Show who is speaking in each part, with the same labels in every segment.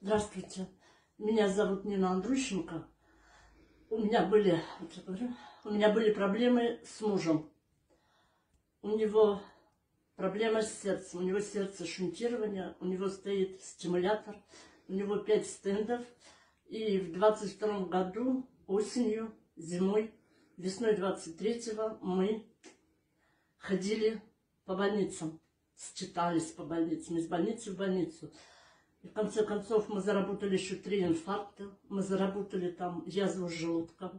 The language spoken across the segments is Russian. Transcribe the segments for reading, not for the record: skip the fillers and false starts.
Speaker 1: Здравствуйте, меня зовут Нина Андрущенко. У меня были проблемы с мужем. У него проблема с сердцем, у него сердце шунтирование, у него стоит стимулятор, у него 5 стендов. И в 22 году, осенью, зимой, весной 23-го мы ходили по больницам, считались по больницам, из больницы в больницу. И в конце концов мы заработали еще 3 инфаркта, мы заработали там язву желудка,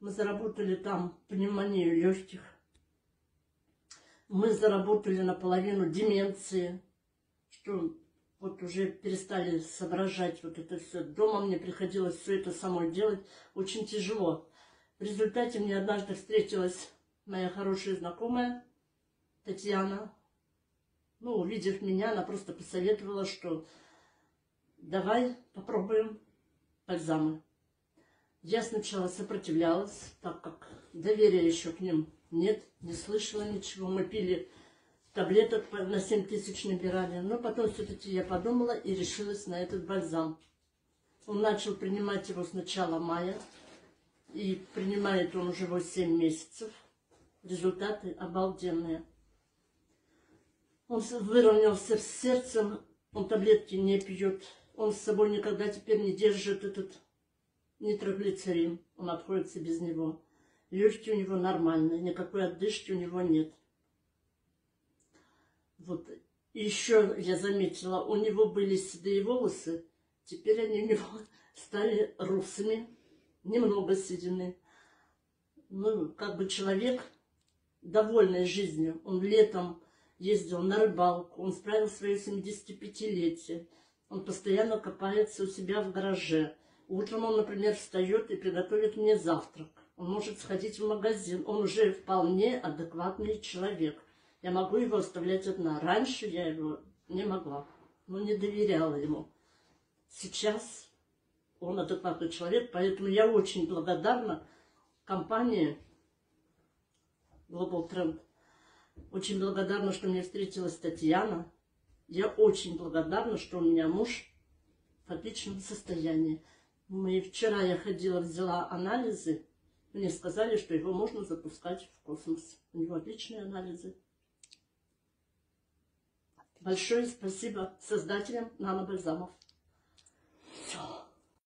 Speaker 1: мы заработали там пневмонию легких, мы заработали наполовину деменции, что вот уже перестали соображать вот это все. Дома мне приходилось все это самой делать, очень тяжело. В результате мне однажды встретилась моя хорошая знакомая Татьяна. Ну, увидев меня, она просто посоветовала, что давай попробуем бальзамы. Я сначала сопротивлялась, так как доверия еще к ним нет, не слышала ничего. Мы пили таблеток на 7000 набирали. Но потом все-таки я подумала и решилась на этот бальзам. Он начал принимать его с начала мая. И принимает он уже 7 месяцев. Результаты обалденные. Он выровнялся с сердцем, он таблетки не пьет. Он с собой никогда теперь не держит этот нитроглицерин. Он обходится без него. Легкие у него нормальные, никакой отдышки у него нет. Вот. Еще я заметила, у него были седые волосы, теперь они у него стали русыми, немного седины. Ну, как бы человек, довольный жизнью. Он летом ездил на рыбалку, он справил свое 75-летие. Он постоянно копается у себя в гараже. Утром он, например, встает и приготовит мне завтрак. Он может сходить в магазин. Он уже вполне адекватный человек. Я могу его оставлять одна. Раньше я его не могла, но не доверяла ему. Сейчас он адекватный человек, поэтому я очень благодарна компании Global Trend. Очень благодарна, что мне встретилась Татьяна. Я очень благодарна, что у меня муж в отличном состоянии. Вчера я ходила, взяла анализы. Мне сказали, что его можно запускать в космос. У него отличные анализы. Большое спасибо создателям нанобальзамов. Все.